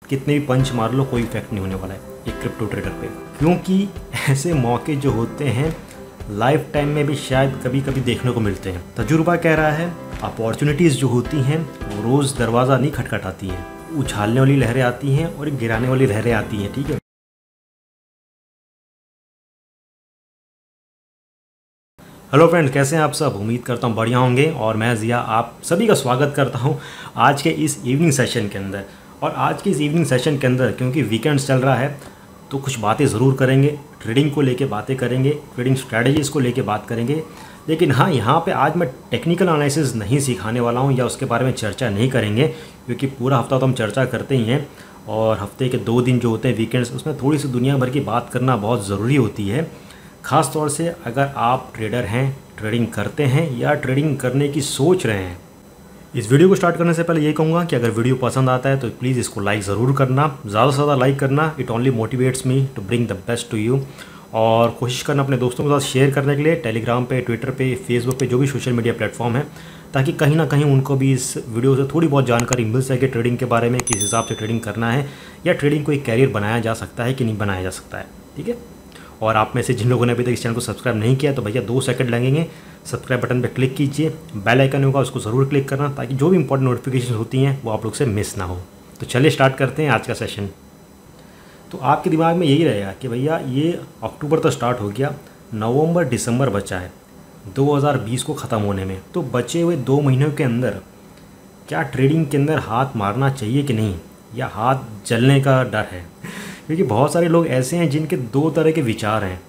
कितने भी पंच मार लो कोई इफेक्ट नहीं होने वाला है एक क्रिप्टो ट्रेडर पे, क्योंकि ऐसे मौके जो होते हैं लाइफ टाइम में भी शायद कभी कभी देखने को मिलते हैं। तजुर्बा कह रहा है अपॉर्चुनिटीज़ जो होती हैं वो रोज़ दरवाज़ा नहीं खटखटाती हैं, उछालने वाली लहरें आती हैं और गिराने वाली लहरें आती हैं। ठीक है। हेलो फ्रेंड्स, कैसे हैं आप सब? उम्मीद करता हूँ बढ़िया होंगे और मैं ज़िया आप सभी का स्वागत करता हूँ आज के इस इवनिंग सेशन के अंदर। और आज के इस इवनिंग सेशन के अंदर क्योंकि वीकेंड्स चल रहा है तो कुछ बातें ज़रूर करेंगे, ट्रेडिंग को लेके बातें करेंगे, ट्रेडिंग स्ट्रैटेजीज़ को लेके बात करेंगे। लेकिन हाँ, यहाँ पे आज मैं टेक्निकल एनालिसिस नहीं सिखाने वाला हूँ या उसके बारे में चर्चा नहीं करेंगे, क्योंकि पूरा हफ्ता तो हम चर्चा करते ही हैं और हफ्ते के 2 दिन जो होते हैं वीकेंड्स, उसमें थोड़ी सी दुनिया भर की बात करना बहुत ज़रूरी होती है। ख़ास तौर से अगर आप ट्रेडर हैं, ट्रेडिंग करते हैं या ट्रेडिंग करने की सोच रहे हैं। इस वीडियो को स्टार्ट करने से पहले ये कहूँगा कि अगर वीडियो पसंद आता है तो प्लीज़ इसको लाइक ज़रूर करना, ज़्यादा से ज़्यादा लाइक करना। It only motivates me to bring the best to you. और कोशिश करना अपने दोस्तों के साथ शेयर करने के लिए, टेलीग्राम पे, ट्विटर पे, फेसबुक पे, जो भी सोशल मीडिया प्लेटफॉर्म है, ताकि कहीं ना कहीं उनको भी इस वीडियो से थोड़ी बहुत जानकारी मिल सके ट्रेडिंग के बारे में, किस हिसाब से ट्रेडिंग करना है या ट्रेडिंग को एक कैरियर बनाया जा सकता है कि नहीं बनाया जा सकता है। ठीक है। और आप में से जिन लोगों ने अभी तक इस चैनल को सब्सक्राइब नहीं किया तो भैया 2 सेकंड लगेंगे, सब्सक्राइब बटन पर क्लिक कीजिए, बेल आइकन होगा उसको ज़रूर क्लिक करना, ताकि जो भी इंपॉर्टेंट नोटिफिकेशन होती हैं वो आप लोग से मिस ना हो। तो चलिए स्टार्ट करते हैं आज का सेशन। तो आपके दिमाग में यही रहेगा कि भैया ये अक्टूबर तो स्टार्ट हो गया, नवंबर दिसंबर बचा है 2020 को ख़त्म होने में, तो बचे हुए 2 महीनों के अंदर क्या ट्रेडिंग के अंदर हाथ मारना चाहिए कि नहीं, या हाथ जलने का डर है? क्योंकि बहुत सारे लोग ऐसे हैं जिनके 2 तरह के विचार हैं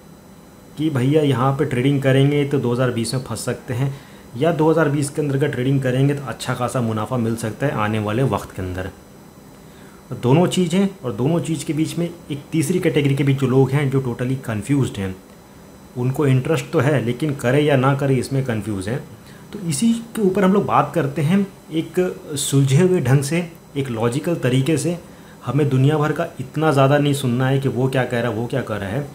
कि भैया यहाँ पे ट्रेडिंग करेंगे तो 2020 में फंस सकते हैं, या 2020 के अंदर अगर ट्रेडिंग करेंगे तो अच्छा खासा मुनाफा मिल सकता है आने वाले वक्त के अंदर। दोनों चीज़ हैं और दोनों चीज़ के बीच में एक तीसरी कैटेगरी के बीच जो लोग हैं जो टोटली कंफ्यूज्ड हैं, उनको इंटरेस्ट तो है लेकिन करे या ना करे इसमें कंफ्यूज हैं। तो इसी के ऊपर हम लोग बात करते हैं एक सुलझे हुए ढंग से, एक लॉजिकल तरीके से। हमें दुनिया भर का इतना ज़्यादा नहीं सुनना है कि वो क्या कह रहा है, वो क्या कर रहा है।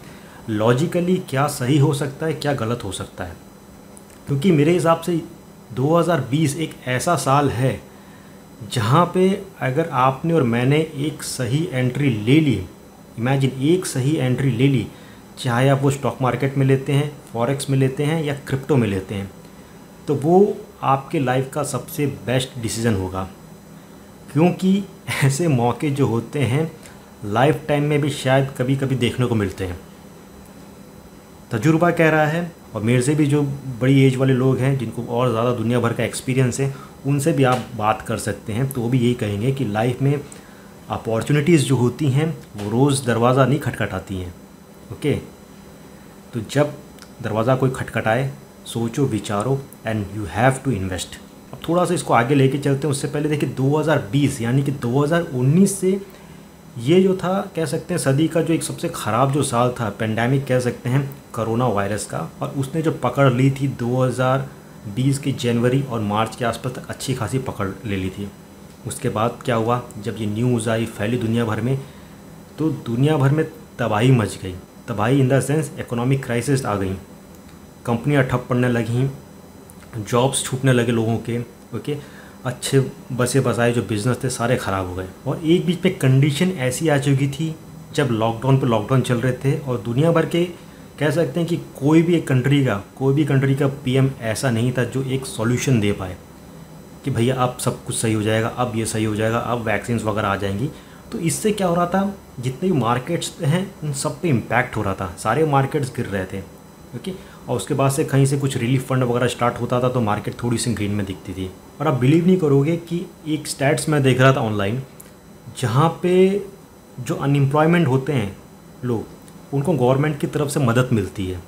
लॉजिकली क्या सही हो सकता है, क्या गलत हो सकता है, क्योंकि मेरे हिसाब से 2020 एक ऐसा साल है जहाँ पे अगर आपने और मैंने एक सही एंट्री ले ली, इमेजिन एक सही एंट्री ले ली, चाहे आप वो स्टॉक मार्केट में लेते हैं, फॉरेक्स में लेते हैं या क्रिप्टो में लेते हैं, तो वो आपके लाइफ का सबसे बेस्ट डिसीज़न होगा। क्योंकि ऐसे मौके जो होते हैं लाइफ टाइम में भी शायद कभी कभी देखने को मिलते हैं। तजुर्बा कह रहा है, और मेरे से भी जो बड़ी एज वाले लोग हैं जिनको और ज़्यादा दुनिया भर का एक्सपीरियंस है, उनसे भी आप बात कर सकते हैं, तो वो भी यही कहेंगे कि लाइफ में अपॉर्चुनिटीज़ जो होती हैं वो रोज़ दरवाज़ा नहीं खटखटाती हैं। ओके, तो जब दरवाज़ा कोई खटखटाए सोचो, विचारो, and you have to invest. अब थोड़ा सा इसको आगे लेके चलते हैं। उससे पहले देखिए 2020 यानी कि 2019 से ये जो था, कह सकते हैं सदी का जो एक सबसे ख़राब जो साल था, पेंडेमिक कह सकते हैं, कोरोना वायरस का, और उसने जो पकड़ ली थी 2020 के जनवरी और मार्च के आसपास तक अच्छी खासी पकड़ ले ली थी। उसके बाद क्या हुआ, जब ये न्यूज़ आई, फैली दुनिया भर में, तो दुनिया भर में तबाही मच गई। तबाही in the sense economic crisis आ गई, कंपनियां ठप पड़ने लगीं, जॉब्स छूटने लगे लोगों के। ओके, अच्छे बसे बसाए जो बिज़नेस थे सारे ख़राब हो गए। और एक बीच में कंडीशन ऐसी आ चुकी थी जब लॉकडाउन चल रहे थे, और दुनिया भर के कह सकते हैं कि कोई भी कंट्री का पीएम ऐसा नहीं था जो एक सॉल्यूशन दे पाए कि भैया अब सब कुछ सही हो जाएगा, अब ये सही हो जाएगा, अब वैक्सीन वगैरह आ जाएंगी। तो इससे क्या हो रहा था, जितने भी मार्केट्स हैं उन सब पे इम्पैक्ट हो रहा था, सारे मार्केट्स गिर रहे थे। ओके, और उसके बाद से कहीं से कुछ रिलीफ फंड वगैरह स्टार्ट होता था तो मार्केट थोड़ी सी ग्रीन में दिखती थी। और आप बिलीव नहीं करोगे कि एक स्टैट्स मैं देख रहा था ऑनलाइन, जहाँ पे जो अनएम्प्लॉयमेंट होते हैं लोग, उनको गवर्नमेंट की तरफ से मदद मिलती है।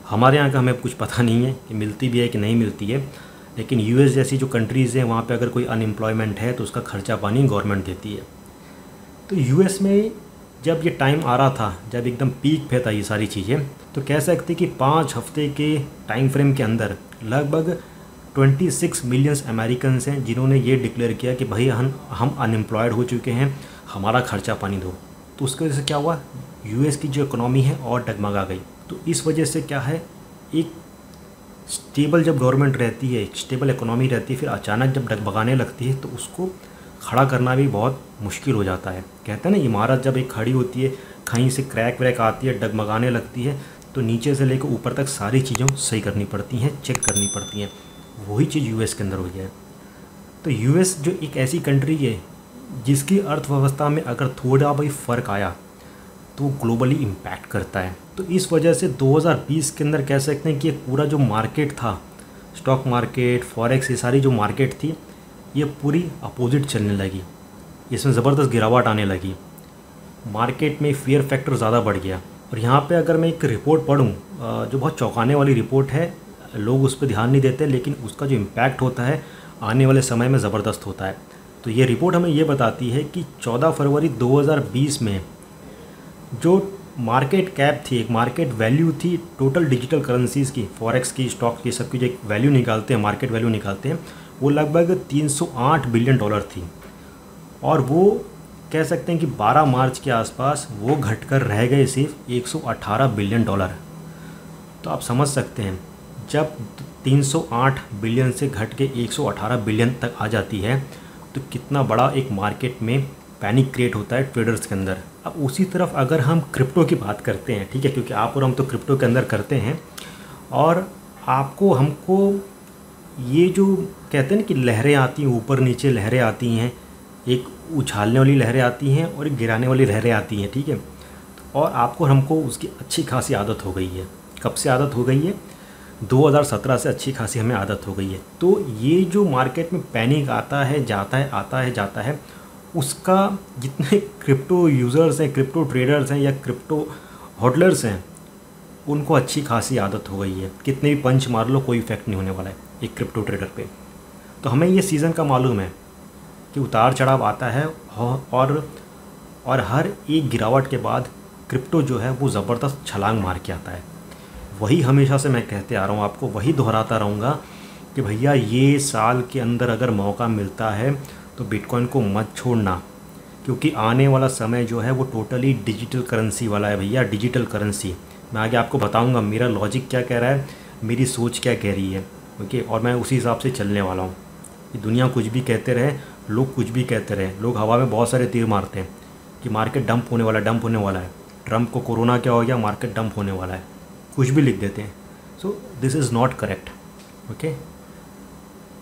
हमारे यहाँ का हमें कुछ पता नहीं है कि मिलती भी है कि नहीं मिलती है, लेकिन यूएस जैसी जो कंट्रीज़ हैं वहाँ पे अगर कोई अनएम्प्लॉयमेंट है तो उसका खर्चा पानी गवर्नमेंट देती है। तो यूएस में जब ये टाइम आ रहा था, जब एकदम पीक पे था ये सारी चीज़ें, तो कह सकते कि 5 हफ्ते के टाइम फ्रेम के अंदर लगभग 26 मिलियंस अमेरिकन्स हैं जिन्होंने ये डिक्लेयर किया कि भाई हम अनएम्प्लॉयड हो चुके हैं, हमारा खर्चा पानी दो। तो उसकी वजह से क्या हुआ, यूएस की जो इकोनॉमी है और डगमगा गई। तो इस वजह से क्या है, एक स्टेबल जब गवर्नमेंट रहती है, एक स्टेबल इकोनॉमी रहती है, फिर अचानक जब डगमगाने लगती है तो उसको खड़ा करना भी बहुत मुश्किल हो जाता है। कहते हैं ना, इमारत जब एक खड़ी होती है, कहीं से क्रैक व्रैक आती है, डगमगाने लगती है, तो नीचे से लेकर ऊपर तक सारी चीज़ों सही करनी पड़ती हैं, चेक करनी पड़ती हैं। वही चीज़ यूएस के अंदर हुई है। तो यूएस जो एक ऐसी कंट्री है जिसकी अर्थव्यवस्था में अगर थोड़ा भी फ़र्क आया तो ग्लोबली इम्पैक्ट करता है। तो इस वजह से 2020 के अंदर कह सकते हैं कि पूरा जो मार्केट था, स्टॉक मार्केट, फॉरेक्स, ये सारी जो मार्केट थी, ये पूरी अपोजिट चलने लगी। इसमें ज़बरदस्त गिरावट आने लगी, मार्केट में फियर फैक्टर ज़्यादा बढ़ गया। और यहाँ पे अगर मैं एक रिपोर्ट पढ़ूँ जो बहुत चौंकाने वाली रिपोर्ट है, लोग उस पर ध्यान नहीं देते, लेकिन उसका जो इम्पैक्ट होता है आने वाले समय में ज़बरदस्त होता है। तो ये रिपोर्ट हमें ये बताती है कि 14 फरवरी 2020 में जो मार्केट कैप थी, एक मार्केट वैल्यू थी टोटल डिजिटल करेंसीज़ की, फॉरेक्स की, स्टॉक की, सबकी जो एक वैल्यू निकालते हैं, मार्केट वैल्यू निकालते हैं, वो लगभग 308 बिलियन डॉलर थी। और वो कह सकते हैं कि 12 मार्च के आसपास वो घटकर रह गए सिर्फ 118 बिलियन डॉलर। तो आप समझ सकते हैं, जब 308 बिलियन से घट के 118 बिलियन तक आ जाती है तो कितना बड़ा एक मार्केट में पैनिक क्रिएट होता है ट्रेडर्स के अंदर। अब उसी तरफ अगर हम क्रिप्टो की बात करते हैं, ठीक है, क्योंकि आप और हम तो क्रिप्टो के अंदर करते हैं, और आपको हमको ये जो कहते हैं ना कि लहरें आती हैं, ऊपर नीचे लहरें आती हैं, एक उछालने वाली लहरें आती हैं और एक गिराने वाली लहरें आती हैं, ठीक है, और आपको हमको उसकी अच्छी खासी आदत हो गई है। कब से आदत हो गई है? 2017 से अच्छी खासी हमें आदत हो गई है। तो ये जो मार्केट में पैनिक आता है, जाता है, आता है, जाता है, उसका जितने क्रिप्टो यूज़र्स हैं, क्रिप्टो ट्रेडर्स हैं या क्रिप्टो होल्डर्स हैं, उनको अच्छी खासी आदत हो गई है। कितने भी पंच मार लो, कोई इफेक्ट नहीं होने वाला है एक क्रिप्टो ट्रेडर पे। तो हमें ये सीज़न का मालूम है कि उतार चढ़ाव आता है, और हर एक गिरावट के बाद क्रिप्टो जो है वो ज़बरदस्त छलांग मार के आता है। वही हमेशा से मैं कहते आ रहा हूँ आपको, वही दोहराता रहूँगा कि भैया ये साल के अंदर अगर मौका मिलता है तो बिटकॉइन को मत छोड़ना, क्योंकि आने वाला समय जो है वो टोटली डिजिटल करेंसी वाला है भैया, डिजिटल करेंसी। मैं आगे आपको बताऊंगा मेरा लॉजिक क्या कह रहा है, मेरी सोच क्या कह रही है, ओके, और मैं उसी हिसाब से चलने वाला हूँ। कि दुनिया कुछ भी कहते रहे, लोग कुछ भी कहते रहे, लोग हवा में बहुत सारे तीर मारते हैं कि मार्केट डंप होने वाला है, डंप होने वाला है, ट्रंप को कोरोना क्या हो गया, मार्केट डंप होने वाला है, कुछ भी लिख देते हैं। So this is not correct, okay.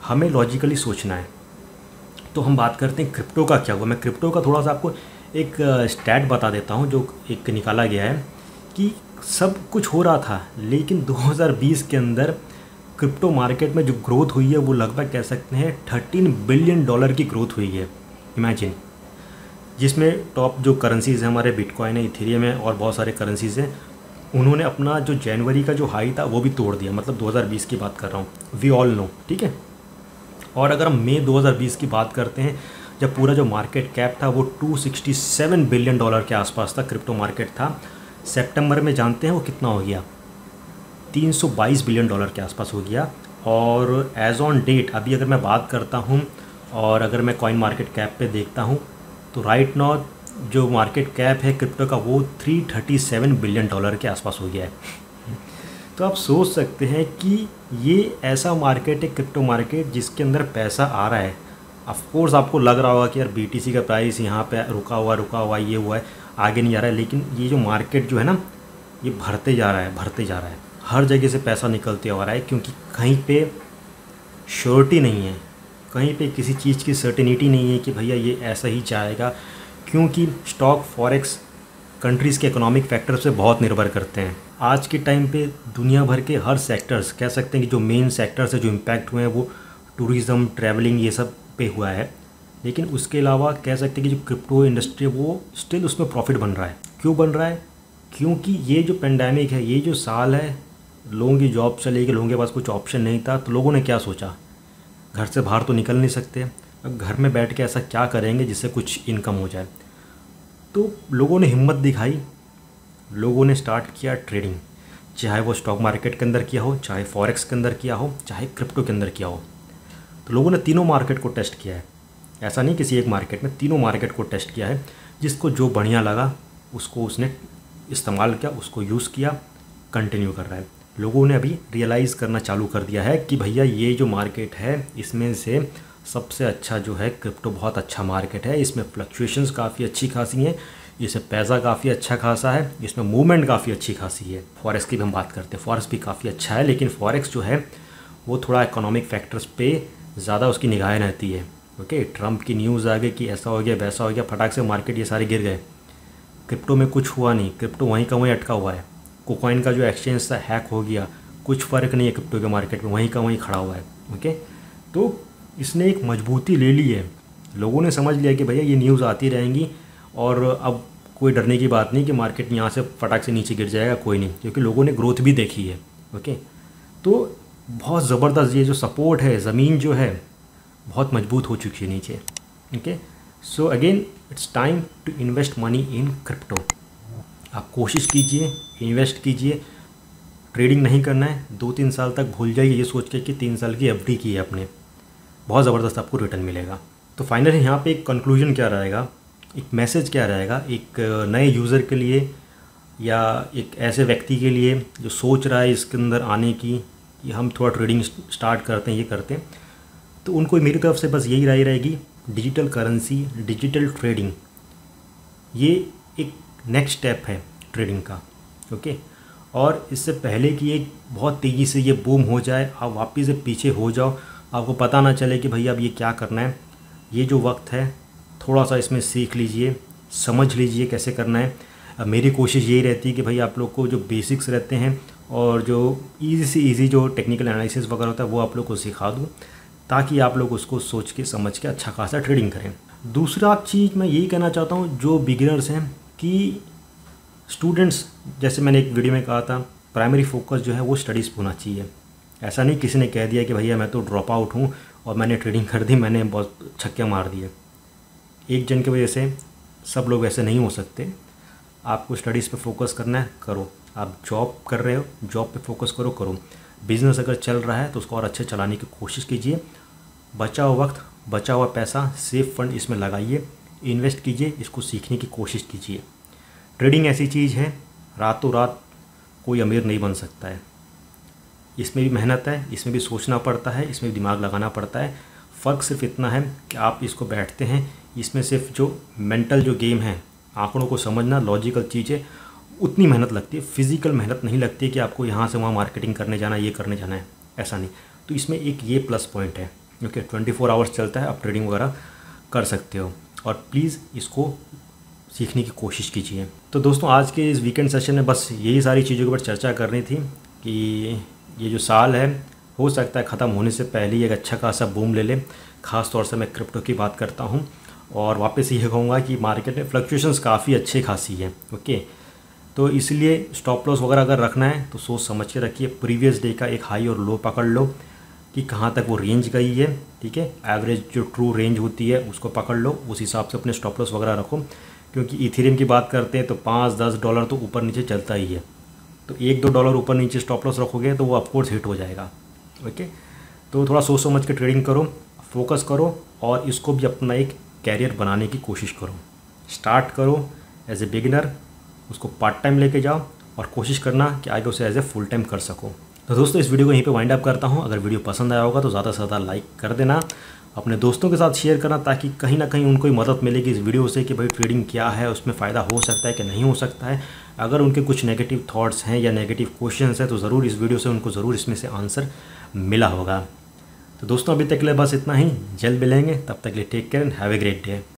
हमें लॉजिकली सोचना है। तो हम बात करते हैं क्रिप्टो का क्या हुआ। मैं क्रिप्टो का थोड़ा सा आपको एक स्टैट बता देता हूँ जो एक निकाला गया है कि सब कुछ हो रहा था, लेकिन 2020 के अंदर क्रिप्टो मार्केट में जो ग्रोथ हुई है वो लगभग कह सकते हैं 13 बिलियन डॉलर की ग्रोथ हुई है। इमेजिन, जिसमें टॉप जो करेंसीज़ हैं हमारे बिटकॉइन है, इथेरियम है और बहुत सारे करेंसीज़ हैं, उन्होंने अपना जो जनवरी का जो हाई था वो भी तोड़ दिया। मतलब 2020 की बात कर रहा हूँ, वी ऑल नो, ठीक है। और अगर हम मई 2020 की बात करते हैं, जब पूरा जो मार्केट कैप था वो 267 बिलियन डॉलर के आसपास था, क्रिप्टो मार्केट था। सितंबर में जानते हैं वो कितना हो गया? 322 बिलियन डॉलर के आसपास हो गया। और एज ऑन डेट अभी अगर मैं बात करता हूँ और अगर मैं कॉइन मार्केट कैप पे देखता हूँ तो राइट नाउ जो मार्केट कैप है क्रिप्टो का वो 337 बिलियन डॉलर के आसपास हो गया है। तो आप सोच सकते हैं कि ये ऐसा मार्केट है क्रिप्टो मार्केट जिसके अंदर पैसा आ रहा है। ऑफ कोर्स आपको लग रहा होगा कि यार BTC का प्राइस यहाँ पे रुका हुआ ये हुआ है, आगे नहीं जा रहा है, लेकिन ये जो मार्केट जो है ना ये भरते जा रहा है, हर जगह से पैसा निकलते आ रहा है, क्योंकि कहीं पे श्योरिटी नहीं है, कहीं पे किसी चीज़ की सर्टेनिटी नहीं है कि भैया ये ऐसा ही जाएगा, क्योंकि स्टॉक फॉरेक्स कंट्रीज़ के इकोनॉमिक फैक्टर से बहुत निर्भर करते हैं। आज के टाइम पे दुनिया भर के हर सेक्टर्स कह सकते हैं कि जो मेन सेक्टर्स है जो इम्पैक्ट हुए हैं वो टूरिज़्म, ट्रैवलिंग, ये सब पे हुआ है। लेकिन उसके अलावा कह सकते हैं कि जो क्रिप्टो इंडस्ट्री है वो स्टिल उसमें प्रॉफिट बन रहा है। क्यों बन रहा है? क्योंकि ये जो पेंडेमिक है, ये जो साल है, लोगों की जॉब चली गई, लोगों के पास कुछ ऑप्शन नहीं था, तो लोगों ने क्या सोचा, घर से बाहर तो निकल नहीं सकते, अब घर में बैठ के ऐसा क्या करेंगे जिससे कुछ इनकम हो जाए। तो लोगों ने हिम्मत दिखाई, लोगों ने स्टार्ट किया ट्रेडिंग, चाहे वो स्टॉक मार्केट के अंदर किया हो, चाहे फॉरेक्स के अंदर किया हो, चाहे क्रिप्टो के अंदर किया हो। तो लोगों ने तीनों मार्केट को टेस्ट किया है, ऐसा नहीं किसी एक मार्केट में, तीनों मार्केट को टेस्ट किया है। जिसको जो बढ़िया लगा उसको उसने इस्तेमाल किया, उसको यूज़ किया, कंटिन्यू कर रहा है। लोगों ने अभी रियलाइज़ करना चालू कर दिया है कि भैया ये जो मार्केट है इसमें से सबसे अच्छा जो है क्रिप्टो बहुत अच्छा मार्केट है। इसमें फ्लक्चुएशंस काफ़ी अच्छी खासी हैं, इसमें पैसा काफ़ी अच्छा खासा है, इसमें मूवमेंट काफ़ी अच्छी खासी है। फॉरेक्स की भी हम बात करते हैं, फॉरेक्स भी काफ़ी अच्छा है, लेकिन फॉरेक्स जो है वो थोड़ा इकोनॉमिक फैक्टर्स पे ज़्यादा उसकी निगाहें रहती है। ओके, ट्रंप की न्यूज़ आ गई कि ऐसा हो गया वैसा हो गया, फटाक से मार्केट ये सारे गिर गए। क्रिप्टो में कुछ हुआ नहीं, क्रिप्टो वहीं का वहीं अटका हुआ है। कोकॉइन का जो एक्सचेंज था हैक हो गया, कुछ फ़र्क नहीं है क्रिप्टो के मार्केट में, वहीं का वहीं खड़ा हुआ है। ओके, तो इसने एक मजबूती ले ली है, लोगों ने समझ लिया कि भैया ये न्यूज़ आती रहेंगी और अब कोई डरने की बात नहीं कि मार्केट यहाँ से फटाक से नीचे गिर जाएगा, कोई नहीं, क्योंकि लोगों ने ग्रोथ भी देखी है। ओके, तो बहुत ज़बरदस्त ये जो सपोर्ट है, ज़मीन जो है बहुत मजबूत हो चुकी है नीचे। Okay, so again it's time to invest money in crypto. आप कोशिश कीजिए, इन्वेस्ट कीजिए। ट्रेडिंग नहीं करना है, 2-3 साल तक भूल जाइए ये सोच के कि 3 साल की एफडी की है आपने, बहुत ज़बरदस्त आपको रिटर्न मिलेगा। तो फाइनली यहाँ पे एक कंक्लूजन क्या रहेगा, एक मैसेज क्या रहेगा एक नए यूज़र के लिए या एक ऐसे व्यक्ति के लिए जो सोच रहा है इसके अंदर आने की कि हम थोड़ा ट्रेडिंग स्टार्ट करते हैं, ये करते हैं, तो उनको मेरी तरफ से बस यही राय रहेगी, डिजिटल करेंसी, डिजिटल ट्रेडिंग ये एक नेक्स्ट स्टेप है ट्रेडिंग का। ओके, और इससे पहले कि एक बहुत तेज़ी से ये बूम हो जाए, आप वापस से पीछे हो जाओ, आपको पता ना चले कि भैया अब ये क्या करना है, ये जो वक्त है थोड़ा सा इसमें सीख लीजिए, समझ लीजिए कैसे करना है। अब मेरी कोशिश यही रहती है कि भाई आप लोग को जो बेसिक्स रहते हैं और जो ईज़ी से ईज़ी जो टेक्निकल एनालिसिस वगैरह होता है वो आप लोग को सिखा दूँ, ताकि आप लोग उसको सोच के समझ के अच्छा खासा ट्रेडिंग करें। दूसरा चीज़ मैं यही कहना चाहता हूँ जो बिगिनर्स हैं कि स्टूडेंट्स, जैसे मैंने एक वीडियो में कहा था, प्राइमरी फोकस जो है वो स्टडीज़ पे होना चाहिए। ऐसा नहीं किसी ने कह दिया कि भैया मैं तो ड्रॉप आउट हूँ और मैंने ट्रेडिंग कर दी, मैंने बहुत छक्के मार दिए। एक जन की वजह से सब लोग ऐसे नहीं हो सकते। आपको स्टडीज़ पे फोकस करना है, करो। आप जॉब कर रहे हो, जॉब पे फोकस करो। बिज़नेस अगर चल रहा है तो उसको और अच्छे चलाने की कोशिश कीजिए। बचा हुआ वक्त, बचा हुआ पैसा, सेफ फंड इसमें लगाइए, इन्वेस्ट कीजिए, इसको सीखने की कोशिश कीजिए। ट्रेडिंग ऐसी चीज़ है, रातों रात कोई अमीर नहीं बन सकता है। इसमें भी मेहनत है, इसमें भी सोचना पड़ता है, इसमें भी दिमाग लगाना पड़ता है। फ़र्क सिर्फ इतना है कि आप इसको बैठते हैं, इसमें सिर्फ जो मेंटल जो गेम है, आंकड़ों को समझना, लॉजिकल चीज़ें, उतनी मेहनत लगती है, फिज़िकल मेहनत नहीं लगती कि आपको यहाँ से वहाँ मार्केटिंग करने जाना, ये करने जाना है, ऐसा नहीं। तो इसमें एक ये प्लस पॉइंट है। ओके, 24 आवर्स चलता है, आप ट्रेडिंग वगैरह कर सकते हो, और प्लीज़ इसको सीखने की कोशिश कीजिए। तो दोस्तों आज के इस वीकेंड सेशन में बस यही सारी चीज़ों के ऊपर चर्चा करनी थी कि ये जो साल है हो सकता है ख़त्म होने से पहले ही एक अच्छा खासा बूम ले ले। ख़ास तौर से मैं क्रिप्टो की बात करता हूँ, और वापस ये कहूँगा कि मार्केट में फ्लक्चुएशंस काफ़ी अच्छी खासी है। ओके, तो इसलिए स्टॉप लॉस वगैरह अगर रखना है तो सोच समझ के रखिए। प्रीवियस डे का एक हाई और लो पकड़ लो कि कहाँ तक वो रेंज गई है, ठीक है। एवरेज जो ट्रू रेंज होती है उसको पकड़ लो, उस हिसाब से अपने स्टॉप लॉस वगैरह रखो, क्योंकि इथेरियम की बात करते हैं तो $5-10 तो ऊपर नीचे चलता ही है। तो $1-2 ऊपर नीचे स्टॉप लॉस रखोगे तो वो ऑफकोर्स हिट हो जाएगा। ओके, तो थोड़ा सोच समझ के ट्रेडिंग करो, फोकस करो, और इसको भी अपना एक कैरियर बनाने की कोशिश करो। स्टार्ट करो एज ए बिगिनर, उसको पार्ट टाइम लेके जाओ, और कोशिश करना कि आगे उसे एज ए फुल टाइम कर सको। तो दोस्तों इस वीडियो को यहीं पे वाइंड अप करता हूँ। अगर वीडियो पसंद आया होगा तो ज़्यादा से ज़्यादा लाइक कर देना, अपने दोस्तों के साथ शेयर करना, ताकि कहीं ना कहीं उनको मदद मिलेगी इस वीडियो से कि भाई ट्रेडिंग क्या है, उसमें फ़ायदा हो सकता है कि नहीं हो सकता है। अगर उनके कुछ नेगेटिव थॉट्स हैं या नेगेटिव क्वेश्चंस हैं तो ज़रूर इस वीडियो से उनको ज़रूर इसमें से आंसर मिला होगा। तो दोस्तों अभी तक के लिए बस इतना ही, जल्द मिलेंगे, तब तक के लिए take care and have a great day.